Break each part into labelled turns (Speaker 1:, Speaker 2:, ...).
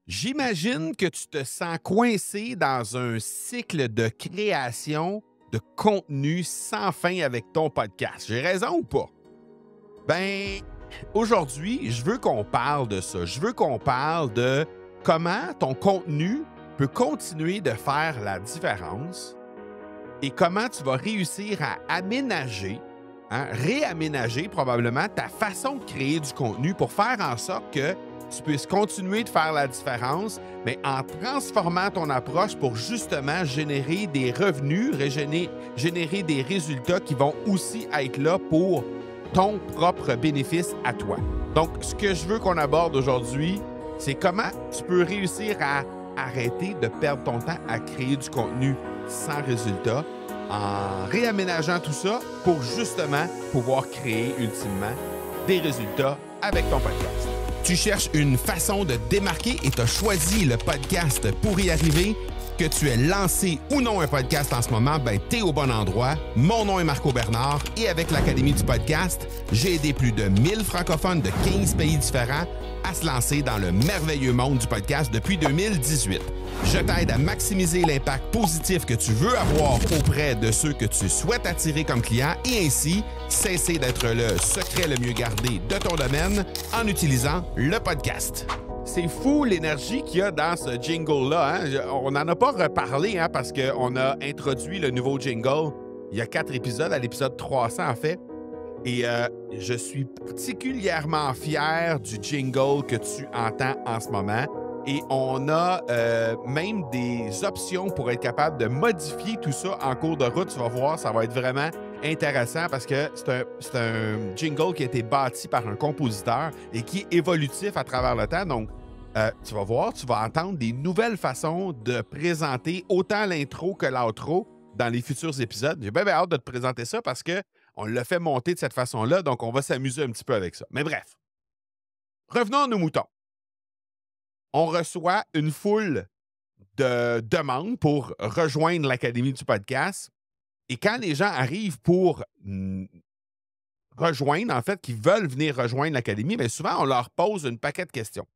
Speaker 1: J'imagine que tu te sens coincé dans un cycle de création de contenu sans fin avec ton podcast. J'ai raison ou pas? Ben, aujourd'hui, je veux qu'on parle de ça. Je veux qu'on parle de comment ton contenu peut continuer de faire la différence et comment tu vas réussir à aménager, réaménager probablement ta façon de créer du contenu pour faire en sorte que tu puisses continuer de faire la différence, mais en transformant ton approche pour justement générer des revenus, générer des résultats qui vont aussi être là pour ton propre bénéfice à toi. Donc, ce que je veux qu'on aborde aujourd'hui, c'est comment tu peux réussir à arrêter de perdre ton temps à créer du contenu sans résultat en réaménageant tout ça pour justement pouvoir créer ultimement des résultats avec ton podcast. Tu cherches une façon de te démarquer et tu as choisi le podcast pour y arriver. Que tu aies lancé ou non un podcast en ce moment, ben t'es au bon endroit. Mon nom est Marco Bernard et avec l'Académie du podcast, j'ai aidé plus de 1000 francophones de 15 pays différents à se lancer dans le merveilleux monde du podcast depuis 2018. Je t'aide à maximiser l'impact positif que tu veux avoir auprès de ceux que tu souhaites attirer comme clients et ainsi cesser d'être le secret le mieux gardé de ton domaine en utilisant le podcast. C'est fou l'énergie qu'il y a dans ce jingle-là. On n'en a pas reparlé parce qu'on a introduit le nouveau jingle il y a 4 épisodes, à l'épisode 300 en fait. Et je suis particulièrement fier du jingle que tu entends en ce moment. Et on a même des options pour être capable de modifier tout ça en cours de route. Tu vas voir, ça va être vraiment intéressant parce que c'est un jingle qui a été bâti par un compositeur et qui est évolutif à travers le temps. Donc, tu vas voir, tu vas entendre des nouvelles façons de présenter autant l'intro que l'outro dans les futurs épisodes. J'ai bien hâte de te présenter ça parce qu'on l'a fait monter de cette façon-là, donc on va s'amuser un petit peu avec ça. Mais bref, revenons à nos moutons. On reçoit une foule de demandes pour rejoindre l'Académie du podcast. Et quand les gens arrivent pour rejoindre, en fait, qui veulent venir rejoindre l'Académie, bien souvent, on leur pose une paquet de questions.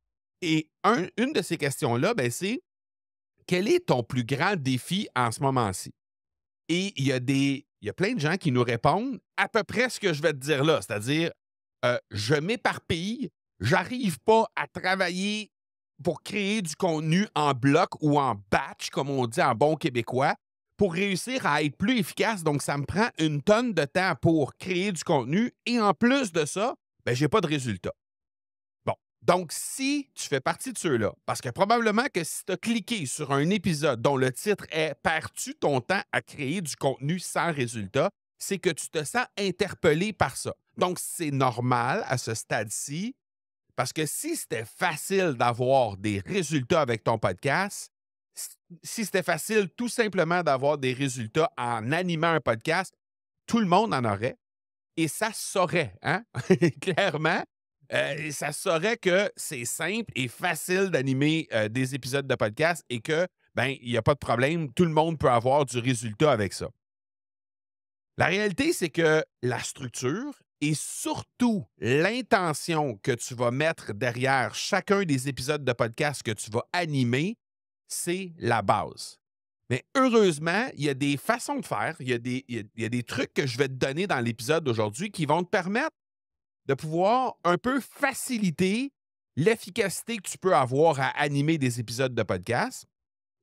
Speaker 1: Et une de ces questions-là, bien, c'est quel est ton plus grand défi en ce moment-ci? Et il y a plein de gens qui nous répondent à peu près ce que je vais te dire là, c'est-à-dire, je m'éparpille, j'arrive pas à travailler pour créer du contenu en bloc ou en batch, comme on dit en bon québécois, pour réussir à être plus efficace. Donc, ça me prend une tonne de temps pour créer du contenu et en plus de ça, ben, j'ai pas de résultat. Bon, donc si tu fais partie de ceux-là, parce que probablement que si tu as cliqué sur un épisode dont le titre est « Perds-tu ton temps à créer du contenu sans résultat », c'est que tu te sens interpellé par ça. Donc, c'est normal à ce stade-ci, parce que si c'était facile d'avoir des résultats avec ton podcast, si c'était facile tout simplement d'avoir des résultats en animant un podcast, tout le monde en aurait et ça se saurait, hein? Clairement, ça se saurait que c'est simple et facile d'animer des épisodes de podcast et que, ben, il n'y a pas de problème, tout le monde peut avoir du résultat avec ça. La réalité, c'est que la structure et surtout l'intention que tu vas mettre derrière chacun des épisodes de podcast que tu vas animer, c'est la base. Mais heureusement, il y a des façons de faire, il y a des trucs que je vais te donner dans l'épisode d'aujourd'hui qui vont te permettre de pouvoir un peu faciliter l'efficacité que tu peux avoir à animer des épisodes de podcast,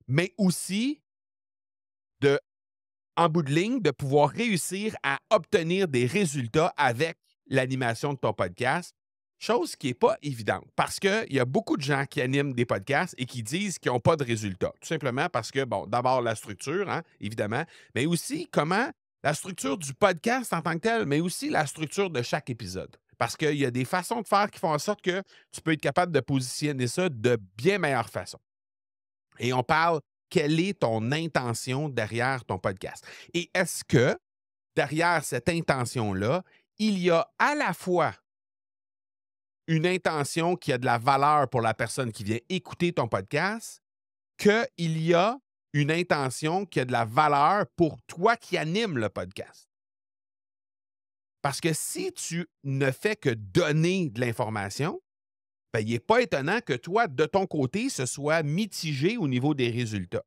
Speaker 1: mais aussi de en bout de ligne, de pouvoir réussir à obtenir des résultats avec l'animation de ton podcast, chose qui n'est pas évidente parce qu'il y a beaucoup de gens qui animent des podcasts et qui disent qu'ils n'ont pas de résultats. Tout simplement parce que, bon, d'abord la structure, évidemment, mais aussi comment la structure du podcast en tant que tel, mais aussi la structure de chaque épisode. Parce qu'il y a des façons de faire qui font en sorte que tu peux être capable de positionner ça de bien meilleure façon. Et on parle quelle est ton intention derrière ton podcast. Et est-ce que derrière cette intention-là, il y a à la fois une intention qui a de la valeur pour la personne qui vient écouter ton podcast, qu'il y a une intention qui a de la valeur pour toi qui anime le podcast. Parce que si tu ne fais que donner de l'information, ben, il n'est pas étonnant que toi, de ton côté, ce soit mitigé au niveau des résultats.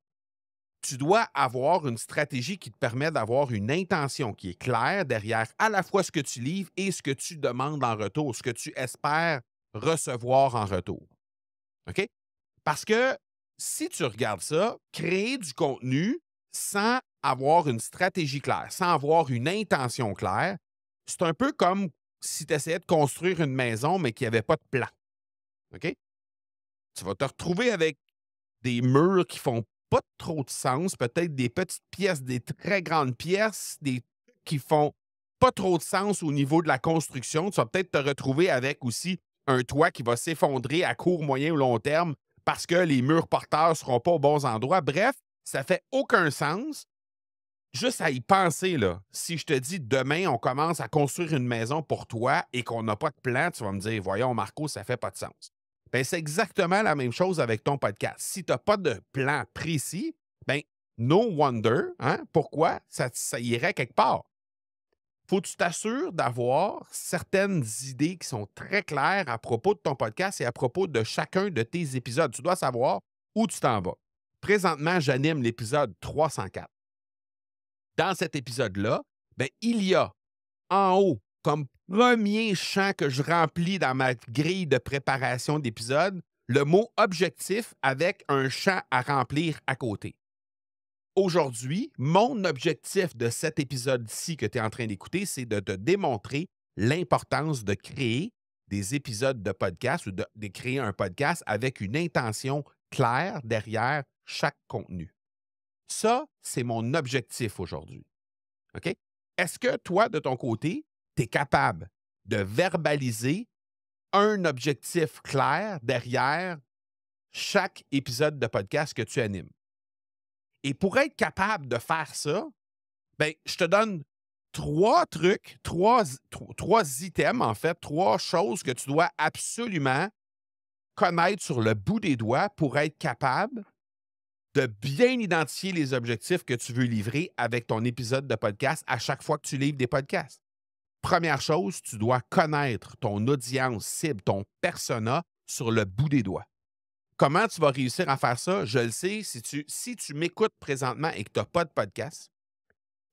Speaker 1: Tu dois avoir une stratégie qui te permet d'avoir une intention qui est claire derrière à la fois ce que tu livres et ce que tu demandes en retour, ce que tu espères recevoir en retour. OK? Parce que si tu regardes ça, créer du contenu sans avoir une stratégie claire, sans avoir une intention claire, c'est un peu comme si tu essayais de construire une maison, mais qu'il n'y avait pas de plan. OK? Tu vas te retrouver avec des murs qui font pas trop de sens, peut-être des petites pièces, des très grandes pièces, des trucs qui font pas trop de sens au niveau de la construction. Tu vas peut-être te retrouver avec aussi un toit qui va s'effondrer à court, moyen ou long terme parce que les murs porteurs ne seront pas aux bons endroits. Bref, ça fait aucun sens. Juste à y penser, là, si je te dis demain, on commence à construire une maison pour toi et qu'on n'a pas de plan, tu vas me dire, voyons, Marco, ça fait pas de sens. Ben, c'est exactement la même chose avec ton podcast. Si tu n'as pas de plan précis, ben, no wonder, hein, pourquoi ça irait quelque part. Faut que tu t'assures d'avoir certaines idées qui sont très claires à propos de ton podcast et à propos de chacun de tes épisodes. Tu dois savoir où tu t'en vas. Présentement, j'anime l'épisode 304. Dans cet épisode-là, ben, il y a en haut, comme premier champ que je remplis dans ma grille de préparation d'épisode, le mot objectif avec un champ à remplir à côté. Aujourd'hui, mon objectif de cet épisode-ci que tu es en train d'écouter, c'est de te démontrer l'importance de créer des épisodes de podcast ou de créer un podcast avec une intention claire derrière chaque contenu. Ça, c'est mon objectif aujourd'hui. OK? Est-ce que toi, de ton côté, tu es capable de verbaliser un objectif clair derrière chaque épisode de podcast que tu animes? Et pour être capable de faire ça, ben, je te donne 3 trucs, trois items, en fait, 3 choses que tu dois absolument connaître sur le bout des doigts pour être capable de bien identifier les objectifs que tu veux livrer avec ton épisode de podcast à chaque fois que tu livres des podcasts. Première chose, tu dois connaître ton audience cible, ton persona sur le bout des doigts. Comment tu vas réussir à faire ça? Je le sais, si tu m'écoutes présentement et que tu n'as pas de podcast,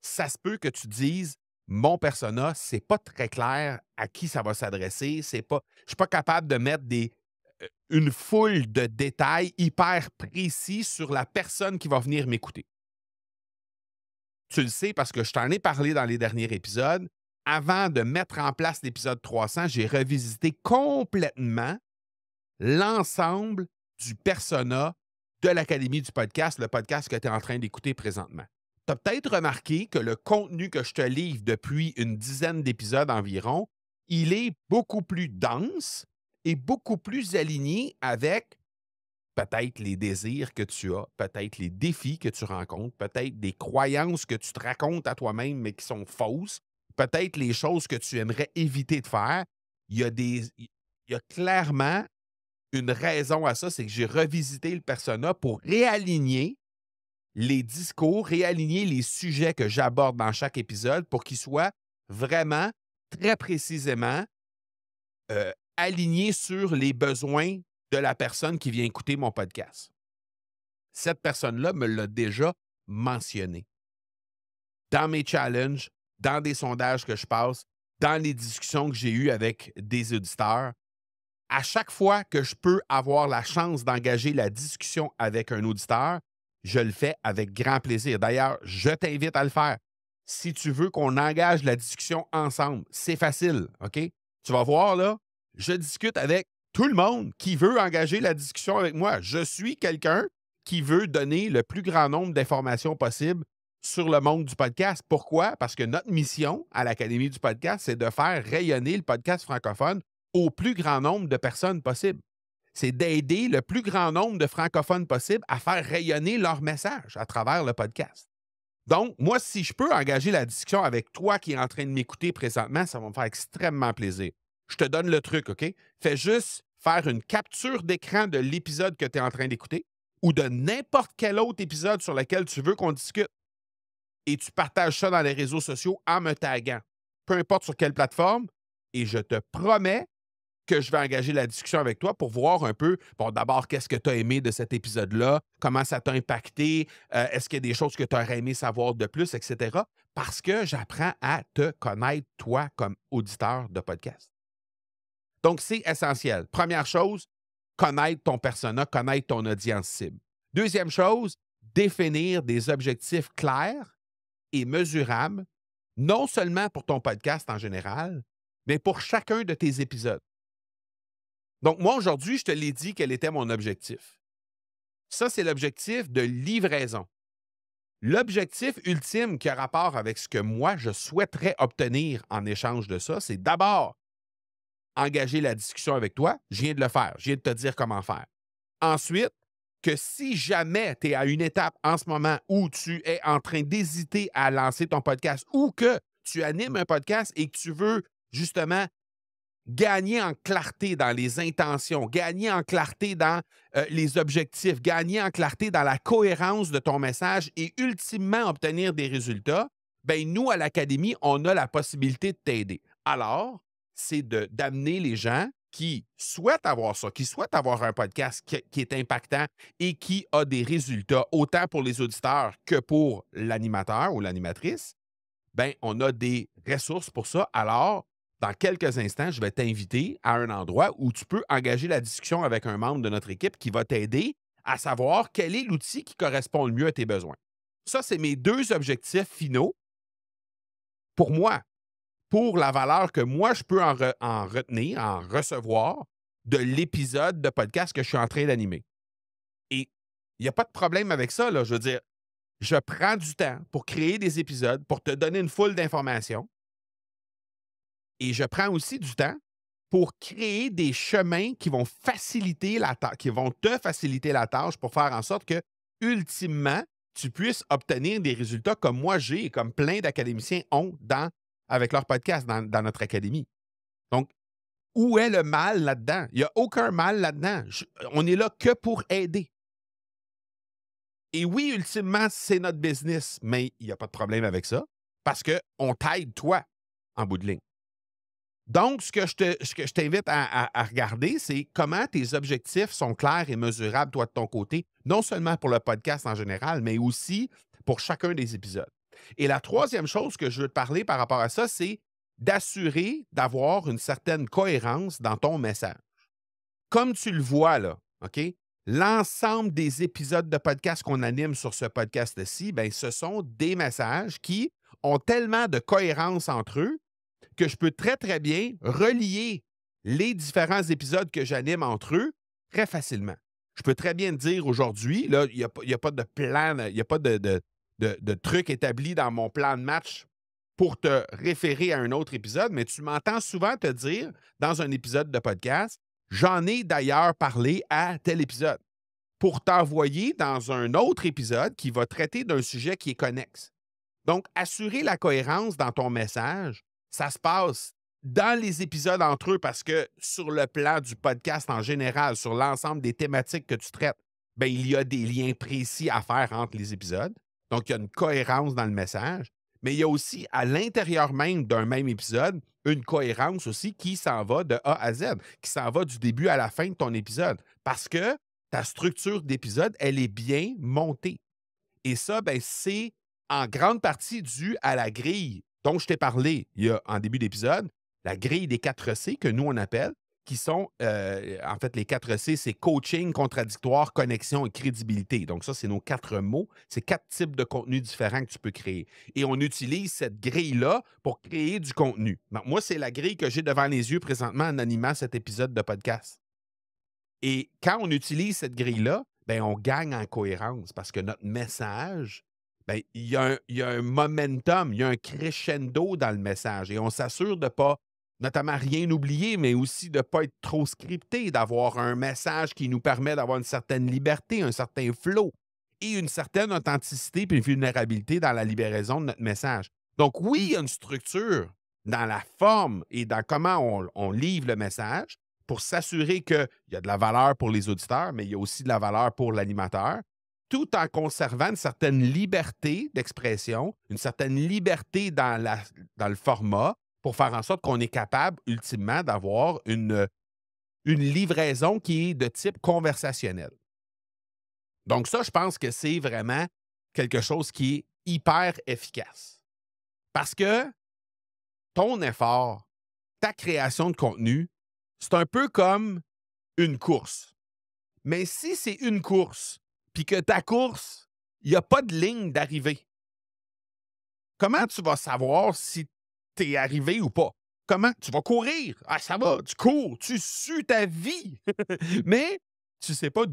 Speaker 1: ça se peut que tu dises mon persona, c'est pas très clair à qui ça va s'adresser. Je ne suis pas capable de mettre une foule de détails hyper précis sur la personne qui va venir m'écouter. Tu le sais parce que je t'en ai parlé dans les derniers épisodes. Avant de mettre en place l'épisode 300, j'ai revisité complètement l'ensemble du persona de l'Académie du podcast, le podcast que tu es en train d'écouter présentement. Tu as peut-être remarqué que le contenu que je te livre depuis une dizaine d'épisodes environ, il est beaucoup plus dense et beaucoup plus aligné avec peut-être les désirs que tu as, peut-être les défis que tu rencontres, peut-être des croyances que tu te racontes à toi-même mais qui sont fausses, peut-être les choses que tu aimerais éviter de faire. Il y a clairement une raison à ça, c'est que j'ai revisité le persona pour réaligner les discours, réaligner les sujets que j'aborde dans chaque épisode pour qu'ils soient vraiment très précisément alignés sur les besoins de la personne qui vient écouter mon podcast. Cette personne-là me l'a déjà mentionné. Dans mes challenges, dans des sondages que je passe, dans les discussions que j'ai eues avec des auditeurs, à chaque fois que je peux avoir la chance d'engager la discussion avec un auditeur, je le fais avec grand plaisir. D'ailleurs, je t'invite à le faire. Si tu veux qu'on engage la discussion ensemble, c'est facile, OK? Tu vas voir, là, je discute avec tout le monde qui veut engager la discussion avec moi. Je suis quelqu'un qui veut donner le plus grand nombre d'informations possible sur le monde du podcast. Pourquoi? Parce que notre mission à l'Académie du podcast, c'est de faire rayonner le podcast francophone au plus grand nombre de personnes possible. C'est d'aider le plus grand nombre de francophones possible à faire rayonner leur message à travers le podcast. Donc, moi, si je peux engager la discussion avec toi qui es en train de m'écouter présentement, ça va me faire extrêmement plaisir. Je te donne le truc, OK? Fais juste faire une capture d'écran de l'épisode que tu es en train d'écouter ou de n'importe quel autre épisode sur lequel tu veux qu'on discute et tu partages ça dans les réseaux sociaux en me taguant. Peu importe sur quelle plateforme, et je te promets que je vais engager la discussion avec toi pour voir un peu, bon, d'abord, qu'est-ce que tu as aimé de cet épisode-là, comment ça t'a impacté, est-ce qu'il y a des choses que tu aurais aimé savoir de plus, etc. Parce que j'apprends à te connaître, toi, comme auditeur de podcast. Donc, c'est essentiel. Première chose, connaître ton persona, connaître ton audience cible. Deuxième chose, définir des objectifs clairs et mesurables, non seulement pour ton podcast en général, mais pour chacun de tes épisodes. Donc, moi, aujourd'hui, je te l'ai dit quel était mon objectif. Ça, c'est l'objectif de livraison. L'objectif ultime qui a rapport avec ce que moi, je souhaiterais obtenir en échange de ça, c'est d'abord engager la discussion avec toi. Je viens de le faire. Je viens de te dire comment faire. Ensuite, que si jamais tu es à une étape en ce moment où tu es en train d'hésiter à lancer ton podcast ou que tu animes un podcast et que tu veux justement gagner en clarté dans les intentions, gagner en clarté dans les objectifs, gagner en clarté dans la cohérence de ton message et ultimement obtenir des résultats, bien, nous, à l'Académie, on a la possibilité de t'aider. Alors, c'est d'amener les gens qui souhaitent avoir ça, qui souhaitent avoir un podcast qui est impactant et qui a des résultats, autant pour les auditeurs que pour l'animateur ou l'animatrice, bien, on a des ressources pour ça. Alors, dans quelques instants, je vais t'inviter à un endroit où tu peux engager la discussion avec un membre de notre équipe qui va t'aider à savoir quel est l'outil qui correspond le mieux à tes besoins. Ça, c'est mes deux objectifs finaux pour moi, pour la valeur que moi, je peux en retenir, en recevoir de l'épisode de podcast que je suis en train d'animer. Et il n'y a pas de problème avec ça, là. Je veux dire, je prends du temps pour créer des épisodes, pour te donner une foule d'informations. Et je prends aussi du temps pour créer des chemins qui vont faciliter la tâche, qui vont te faciliter la tâche pour faire en sorte que, ultimement, tu puisses obtenir des résultats comme moi j'ai et comme plein d'académiciens ont avec leur podcast dans notre académie. Donc, où est le mal là-dedans? Il n'y a aucun mal là-dedans. On est là que pour aider. Et oui, ultimement, c'est notre business, mais il n'y a pas de problème avec ça parce qu'on t'aide, toi, en bout de ligne. Donc, ce que je t'invite à regarder, c'est comment tes objectifs sont clairs et mesurables, toi, de ton côté, non seulement pour le podcast en général, mais aussi pour chacun des épisodes. Et la troisième chose que je veux te parler par rapport à ça, c'est d'assurer d'avoir une certaine cohérence dans ton message. Comme tu le vois, là, OK? L'ensemble des épisodes de podcast qu'on anime sur ce podcast-ci, bien, ce sont des messages qui ont tellement de cohérence entre eux que je peux très, très bien relier les différents épisodes que j'anime entre eux très facilement. Je peux très bien te dire aujourd'hui, là, il n'y a pas de plan, il n'y a pas de truc établi dans mon plan de match pour te référer à un autre épisode, mais tu m'entends souvent te dire dans un épisode de podcast, j'en ai d'ailleurs parlé à tel épisode, pour t'envoyer dans un autre épisode qui va traiter d'un sujet qui est connexe. Donc, assurer la cohérence dans ton message, ça se passe dans les épisodes entre eux parce que sur le plan du podcast en général, sur l'ensemble des thématiques que tu traites, bien, il y a des liens précis à faire entre les épisodes. Donc, il y a une cohérence dans le message. Mais il y a aussi, à l'intérieur même d'un même épisode, une cohérence aussi qui s'en va de A à Z, qui s'en va du début à la fin de ton épisode. Parce que ta structure d'épisode, elle est bien montée. Et ça, ben, c'est en grande partie dû à la grille dont je t'ai parlé en début d'épisode, la grille des 4 C que nous, on appelle, qui sont, en fait, les 4 C, c'est coaching, contradictoire, connexion et crédibilité. Donc ça, c'est nos 4 mots. C'est 4 types de contenus différents que tu peux créer. Et on utilise cette grille-là pour créer du contenu. Donc, moi, c'est la grille que j'ai devant les yeux présentement en animant cet épisode de podcast. Et quand on utilise cette grille-là, bien, on gagne en cohérence parce que notre message, bien, il y a un momentum, il y a un crescendo dans le message et on s'assure de ne pas, notamment rien oublier, mais aussi de ne pas être trop scripté, d'avoir un message qui nous permet d'avoir une certaine liberté, un certain flow et une certaine authenticité puis une vulnérabilité dans la libération de notre message. Donc oui, il y a une structure dans la forme et dans comment on livre le message, pour s'assurer qu'il y a de la valeur pour les auditeurs, mais il y a aussi de la valeur pour l'animateur, tout en conservant une certaine liberté d'expression, une certaine liberté dans le format, pour faire en sorte qu'on est capable, ultimement, d'avoir une une livraison qui est de type conversationnel. Donc ça, je pense que c'est vraiment quelque chose qui est hyper efficace. Parce que ton effort, ta création de contenu, c'est un peu comme une course. Mais si c'est une course, puis que ta course, il n'y a pas de ligne d'arrivée, comment tu vas savoir si tu es arrivé ou pas? Comment? Tu vas courir. Ah, ça va, tu cours, tu sues ta vie. Mais tu sais pas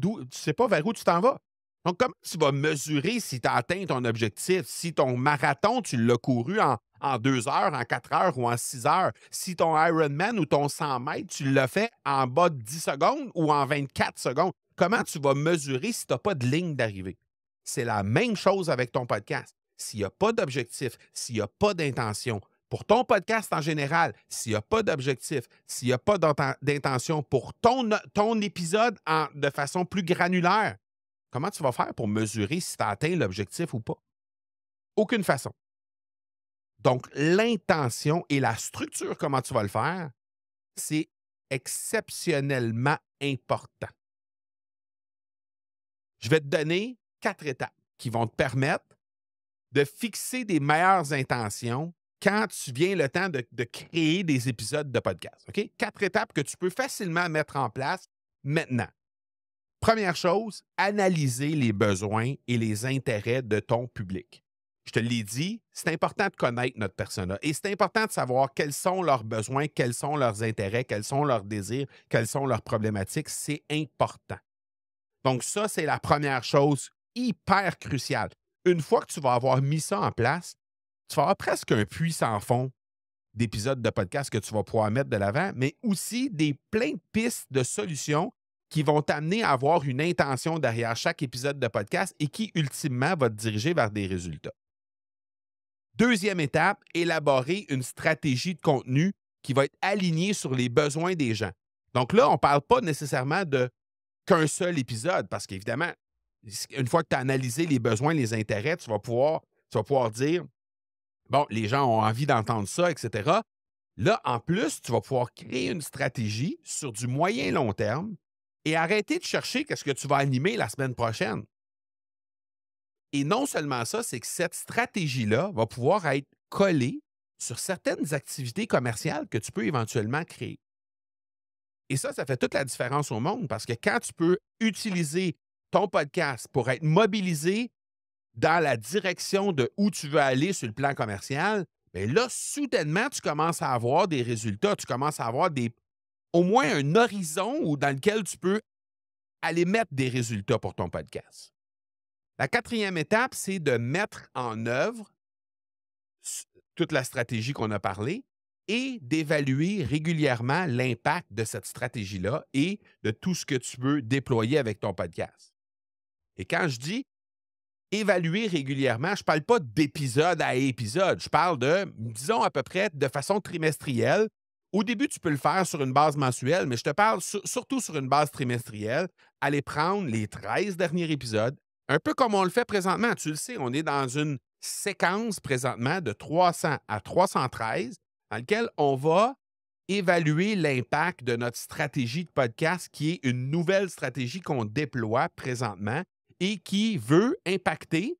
Speaker 1: vers où tu t'en vas. Donc, comment tu vas mesurer si tu as atteint ton objectif? Si ton marathon, tu l'as couru en 2 heures, en 4 heures ou en 6 heures? Si ton Ironman ou ton 100 mètres, tu l'as fait en bas de 10 secondes ou en 24 secondes? Comment tu vas mesurer si tu n'as pas de ligne d'arrivée? C'est la même chose avec ton podcast. S'il n'y a pas d'objectif, s'il n'y a pas d'intention, pour ton podcast en général, s'il n'y a pas d'objectif, s'il n'y a pas d'intention pour ton épisode de façon plus granulaire, comment tu vas faire pour mesurer si tu as atteint l'objectif ou pas? Aucune façon. Donc, l'intention et la structure, comment tu vas le faire, c'est exceptionnellement important. Je vais te donner 4 étapes qui vont te permettre de fixer des meilleures intentions quand tu viens le temps de créer des épisodes de podcast. OK? 4 étapes que tu peux facilement mettre en place maintenant. Première chose, analyser les besoins et les intérêts de ton public. Je te l'ai dit, c'est important de connaître notre persona et c'est important de savoir quels sont leurs besoins, quels sont leurs intérêts, quels sont leurs désirs, quelles sont leurs problématiques. C'est important. Donc ça, c'est la première chose hyper cruciale. Une fois que tu vas avoir mis ça en place, tu vas avoir presque un puits sans fond d'épisodes de podcast que tu vas pouvoir mettre de l'avant, mais aussi plein de pistes de solutions qui vont t'amener à avoir une intention derrière chaque épisode de podcast et qui, ultimement, va te diriger vers des résultats. Deuxième étape, élaborer une stratégie de contenu qui va être alignée sur les besoins des gens. Donc là, on ne parle pas nécessairement qu'un seul épisode, parce qu'évidemment, une fois que tu as analysé les besoins, les intérêts, tu vas pouvoir dire, bon, les gens ont envie d'entendre ça, etc. Là, en plus, tu vas pouvoir créer une stratégie sur du moyen long terme et arrêter de chercher qu'est-ce que tu vas animer la semaine prochaine. Et non seulement ça, c'est que cette stratégie-là va pouvoir être collée sur certaines activités commerciales que tu peux éventuellement créer. Et ça fait toute la différence au monde parce que quand tu peux utiliser ton podcast pour être mobilisé dans la direction de où tu veux aller sur le plan commercial, bien là, soudainement, tu commences à avoir des résultats, tu commences à avoir au moins un horizon dans lequel tu peux aller mettre des résultats pour ton podcast. La 4e étape, c'est de mettre en œuvre toute la stratégie qu'on a parlé et d'évaluer régulièrement l'impact de cette stratégie-là et de tout ce que tu veux déployer avec ton podcast. Et quand je dis évaluer régulièrement, je ne parle pas d'épisode à épisode. Je parle disons, à peu près de façon trimestrielle. Au début, tu peux le faire sur une base mensuelle, mais je te parle surtout sur une base trimestrielle. Aller prendre les 13 derniers épisodes, un peu comme on le fait présentement. Tu le sais, on est dans une séquence présentement de 300 à 313 dans laquelle on va évaluer l'impact de notre stratégie de podcast qui est une nouvelle stratégie qu'on déploie présentement et qui veut impacter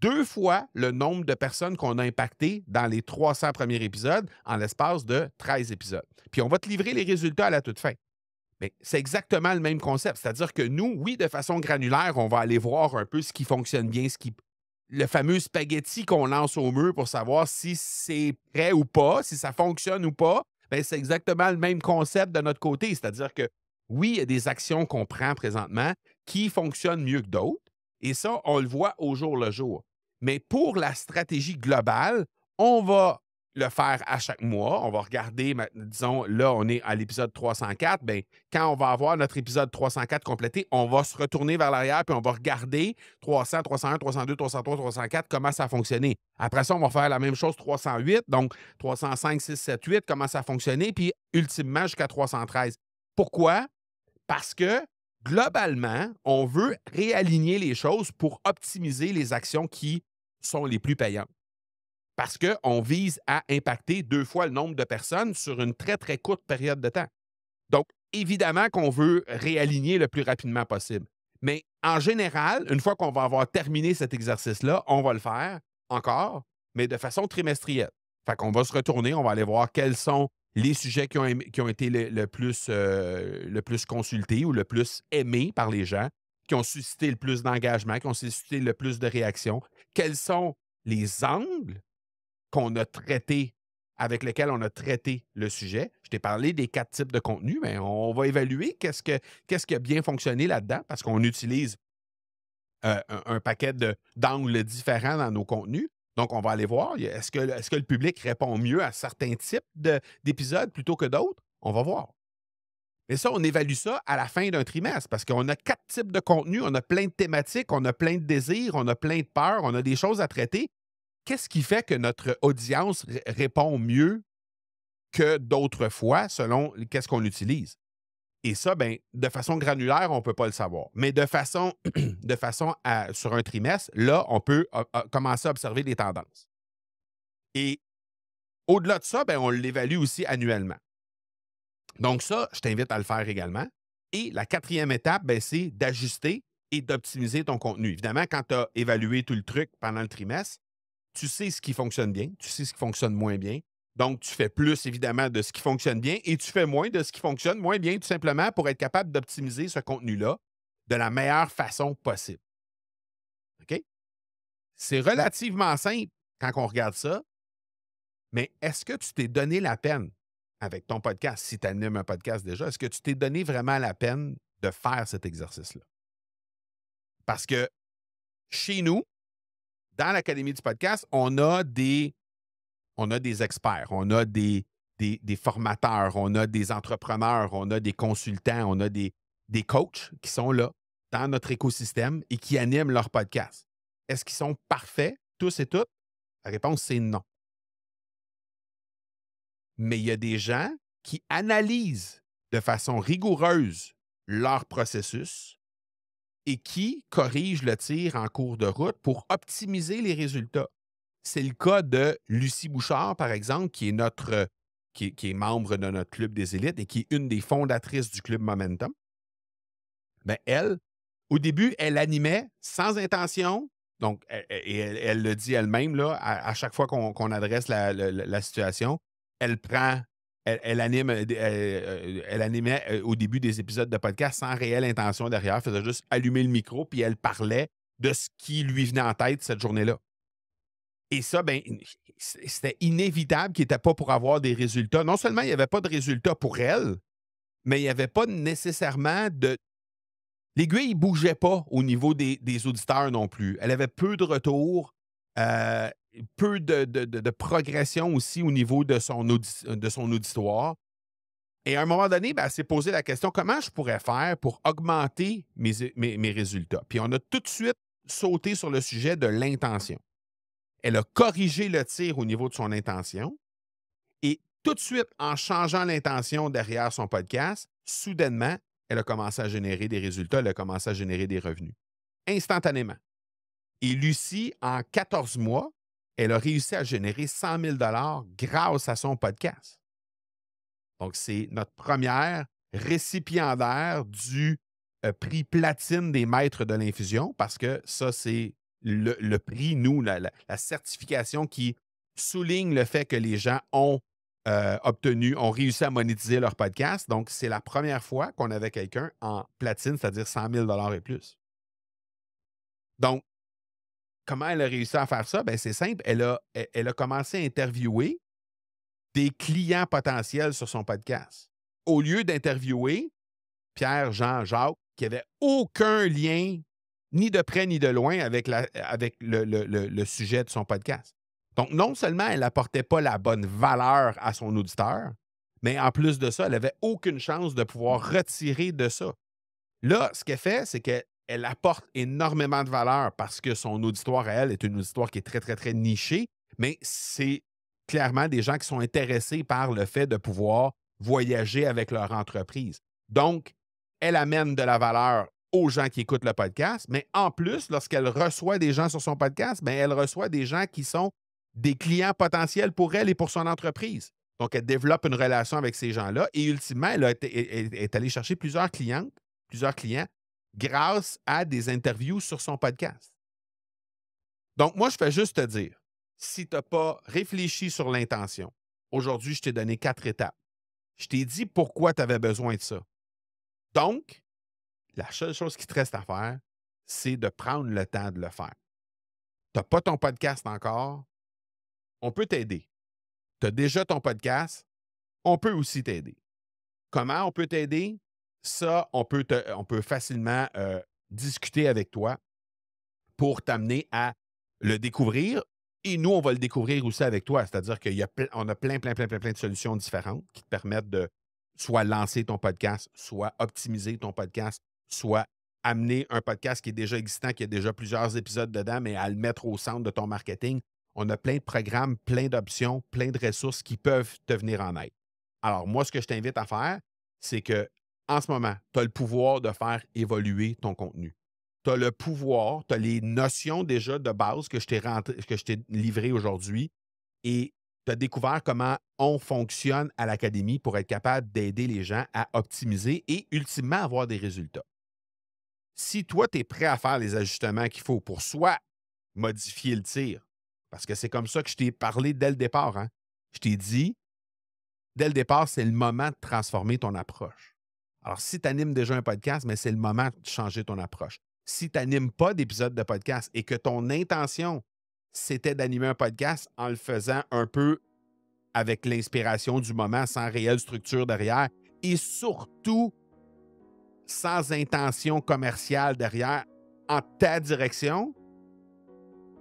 Speaker 1: 2 fois le nombre de personnes qu'on a impactées dans les 300 premiers épisodes en l'espace de 13 épisodes. Puis on va te livrer les résultats à la toute fin. Mais c'est exactement le même concept. C'est-à-dire que nous, oui, de façon granulaire, on va aller voir un peu ce qui fonctionne bien, le fameux spaghetti qu'on lance au mur pour savoir si c'est prêt ou pas, si ça fonctionne ou pas. Bien, c'est exactement le même concept de notre côté. C'est-à-dire que oui, il y a des actions qu'on prend présentement qui fonctionnent mieux que d'autres. Et ça, on le voit au jour le jour. Mais pour la stratégie globale, on va le faire à chaque mois. On va regarder, disons, là, on est à l'épisode 304. Bien, quand on va avoir notre épisode 304 complété, on va se retourner vers l'arrière puis on va regarder 300, 301, 302, 303, 304, comment ça a fonctionné. Après ça, on va faire la même chose 308, donc 305, 6, 7, 8, comment ça a fonctionné, puis ultimement jusqu'à 313. Pourquoi? Parce que globalement, on veut réaligner les choses pour optimiser les actions qui sont les plus payantes. Parce qu'on vise à impacter 2 fois le nombre de personnes sur une très, très courte période de temps. Donc, Évidemment qu'on veut réaligner le plus rapidement possible. Mais en général, une fois qu'on va avoir terminé cet exercice-là, on va le faire encore, mais de façon trimestrielle. Fait qu'on va se retourner, on va aller voir quels sont les sujets qui ont été le plus consultés ou le plus aimés par les gens, qui ont suscité le plus d'engagement, qui ont suscité le plus de réactions. Quels sont les angles qu'on a traités, avec lesquels on a traité le sujet. Je t'ai parlé des 4 types de contenus, mais on va évaluer qu'est-ce qui a bien fonctionné là-dedans, parce qu'on utilise un paquet d'angles différents dans nos contenus. Donc, on va aller voir, est-ce que le public répond mieux à certains types d'épisodes plutôt que d'autres? On va voir. Mais ça, on évalue ça à la fin d'un trimestre parce qu'on a 4 types de contenus, on a plein de thématiques, on a plein de désirs, on a plein de peurs, on a des choses à traiter. Qu'est-ce qui fait que notre audience répond mieux que d'autres fois selon qu'est-ce qu'on utilise? Et ça, ben, de façon granulaire, on ne peut pas le savoir. Mais de façon sur un trimestre, là, on peut commencer à observer des tendances. Et au-delà de ça, ben, on l'évalue aussi annuellement. Donc ça, je t'invite à le faire également. Et la 4e étape, ben, c'est d'ajuster et d'optimiser ton contenu. Évidemment, quand tu as évalué tout le truc pendant le trimestre, tu sais ce qui fonctionne bien, tu sais ce qui fonctionne moins bien. Donc, tu fais plus, évidemment, de ce qui fonctionne bien et tu fais moins de ce qui fonctionne moins bien, tout simplement pour être capable d'optimiser ce contenu-là de la meilleure façon possible. OK? C'est relativement simple quand on regarde ça, mais est-ce que tu t'es donné la peine avec ton podcast, si tu animes un podcast déjà, est-ce que tu t'es donné vraiment la peine de faire cet exercice-là? Parce que chez nous, dans l'Académie du podcast, on a des experts, on a des formateurs, on a des entrepreneurs, on a des consultants, on a des coachs qui sont là dans notre écosystème et qui animent leur podcast. Est-ce qu'ils sont parfaits, tous et toutes? La réponse, c'est non. Mais il y a des gens qui analysent de façon rigoureuse leur processus et qui corrigent le tir en cours de route pour optimiser les résultats. C'est le cas de Lucie Bouchard, par exemple, qui est membre de notre club des élites et qui est une des fondatrices du club Momentum. Bien, elle, au début, elle animait sans intention. Donc, elle le dit elle-même, là, à chaque fois qu'on adresse la situation, elle animait au début des épisodes de podcast sans réelle intention derrière. Elle faisait juste allumer le micro, puis elle parlait de ce qui lui venait en tête cette journée-là. Et ça, ben, c'était inévitable qu'il n'était pas pour avoir des résultats. Non seulement il n'y avait pas de résultats pour elle, mais il n'y avait pas nécessairement de... L'aiguille ne bougeait pas au niveau des auditeurs non plus. Elle avait peu de retours, peu de progression aussi au niveau de son auditoire. Et à un moment donné, ben, elle s'est posé la question, comment je pourrais faire pour augmenter mes résultats? Puis on a tout de suite sauté sur le sujet de l'intention. Elle a corrigé le tir au niveau de son intention et tout de suite, en changeant l'intention derrière son podcast, soudainement, elle a commencé à générer des résultats, elle a commencé à générer des revenus. Instantanément. Et Lucie, en 14 mois, elle a réussi à générer 100 000 grâce à son podcast. Donc, c'est notre première récipiendaire du prix platine des maîtres de l'infusion parce que ça, c'est le prix, nous, la certification qui souligne le fait que les gens ont réussi à monétiser leur podcast. Donc, c'est la première fois qu'on avait quelqu'un en platine, c'est-à-dire 100 000 et plus. Donc, comment elle a réussi à faire ça? Bien, c'est simple. Elle a commencé à interviewer des clients potentiels sur son podcast. Au lieu d'interviewer Pierre, Jean, Jacques, qui n'avaient aucun lien, ni de près ni de loin, avec le sujet de son podcast. Donc, non seulement elle n'apportait pas la bonne valeur à son auditeur, mais en plus de ça, elle n'avait aucune chance de pouvoir retirer de ça. Là, ce qu'elle fait, c'est qu'elle apporte énormément de valeur parce que son auditoire à elle est une auditoire qui est très, très, très nichée, mais c'est clairement des gens qui sont intéressés par le fait de pouvoir voyager avec leur entreprise. Donc, elle amène de la valeur aux gens qui écoutent le podcast, mais en plus, lorsqu'elle reçoit des gens sur son podcast, bien, elle reçoit des gens qui sont des clients potentiels pour elle et pour son entreprise. Donc, elle développe une relation avec ces gens-là et ultimement, elle est allée chercher plusieurs clients grâce à des interviews sur son podcast. Donc, moi, je fais juste te dire, si tu n'as pas réfléchi sur l'intention, aujourd'hui, je t'ai donné 4 étapes. Je t'ai dit pourquoi tu avais besoin de ça. Donc, la seule chose qui te reste à faire, c'est de prendre le temps de le faire. Tu n'as pas ton podcast encore, on peut t'aider. Tu as déjà ton podcast, on peut aussi t'aider. Comment on peut t'aider? Ça, on peut facilement discuter avec toi pour t'amener à le découvrir. Et nous, on va le découvrir aussi avec toi. C'est-à-dire qu'on a plein de solutions différentes qui te permettent de soit lancer ton podcast, soit optimiser ton podcast, soit amener un podcast qui est déjà existant, qui a déjà plusieurs épisodes dedans, mais à le mettre au centre de ton marketing. On a plein de programmes, plein d'options, plein de ressources qui peuvent te venir en aide. Alors, moi, ce que je t'invite à faire, c'est que en ce moment, tu as le pouvoir de faire évoluer ton contenu. Tu as le pouvoir, tu as les notions déjà de base que je t'ai livrées aujourd'hui et tu as découvert comment on fonctionne à l'académie pour être capable d'aider les gens à optimiser et ultimement avoir des résultats. Si toi, tu es prêt à faire les ajustements qu'il faut pour soit modifier le tir, parce que c'est comme ça que je t'ai parlé dès le départ, hein? Je t'ai dit, dès le départ, c'est le moment de transformer ton approche. Alors, si tu animes déjà un podcast, mais c'est le moment de changer ton approche. Si tu n'animes pas d'épisode de podcast et que ton intention, c'était d'animer un podcast en le faisant un peu avec l'inspiration du moment, sans réelle structure derrière et surtout sans intention commerciale derrière, en ta direction,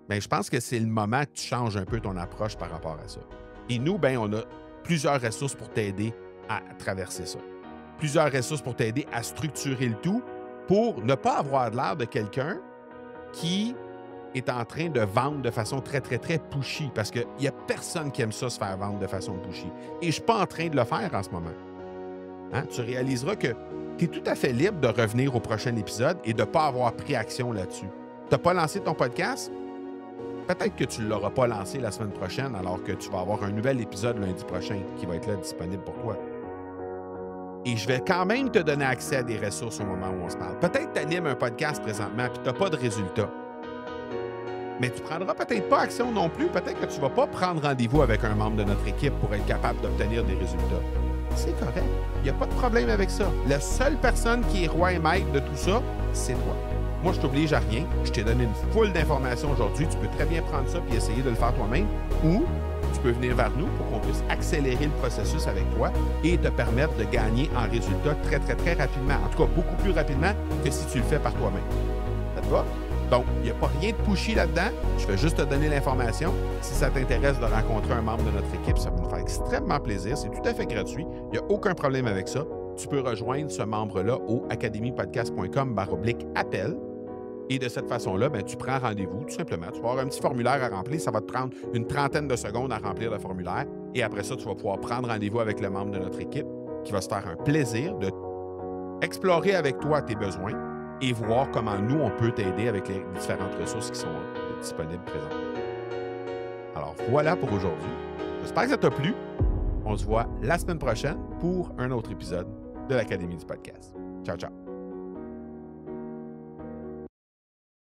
Speaker 1: bien, je pense que c'est le moment que tu changes un peu ton approche par rapport à ça. Et nous, bien, on a plusieurs ressources pour t'aider à traverser ça. Plusieurs ressources pour t'aider à structurer le tout pour ne pas avoir l'air de quelqu'un qui est en train de vendre de façon très pushy parce qu'il n'y a personne qui aime ça se faire vendre de façon pushy. Et je ne suis pas en train de le faire en ce moment. Hein? Tu réaliseras que tu es tout à fait libre de revenir au prochain épisode et de ne pas avoir pris action là-dessus. Tu n'as pas lancé ton podcast? Peut-être que tu ne l'auras pas lancé la semaine prochaine alors que tu vas avoir un nouvel épisode lundi prochain qui va être là disponible pour toi. Et je vais quand même te donner accès à des ressources au moment où on se parle. Peut-être que tu animes un podcast présentement et tu n'as pas de résultats. Mais tu ne prendras peut-être pas action non plus. Peut-être que tu ne vas pas prendre rendez-vous avec un membre de notre équipe pour être capable d'obtenir des résultats. C'est correct. Il n'y a pas de problème avec ça. La seule personne qui est roi et maître de tout ça, c'est toi. Moi, je t'oblige à rien. Je t'ai donné une foule d'informations aujourd'hui. Tu peux très bien prendre ça et essayer de le faire toi-même. Ou tu peux venir vers nous pour qu'on puisse accélérer le processus avec toi et te permettre de gagner en résultats très rapidement. En tout cas, beaucoup plus rapidement que si tu le fais par toi-même. Ça te va? Donc, il n'y a pas rien de pushy là-dedans. Je vais juste te donner l'information. Si ça t'intéresse de rencontrer un membre de notre équipe, ça va nous faire extrêmement plaisir. C'est tout à fait gratuit. Il n'y a aucun problème avec ça. Tu peux rejoindre ce membre-là au academypodcast.com/appel. Et de cette façon-là, ben, tu prends rendez-vous, tout simplement. Tu vas avoir un petit formulaire à remplir. Ça va te prendre une trentaine de secondes à remplir le formulaire. Et après ça, tu vas pouvoir prendre rendez-vous avec le membre de notre équipe qui va se faire un plaisir de explorer avec toi tes besoins et voir comment nous, on peut t'aider avec les différentes ressources qui sont disponibles présentement. Alors, voilà pour aujourd'hui. J'espère que ça t'a plu. On se voit la semaine prochaine pour un autre épisode de l'Académie du podcast. Ciao, ciao.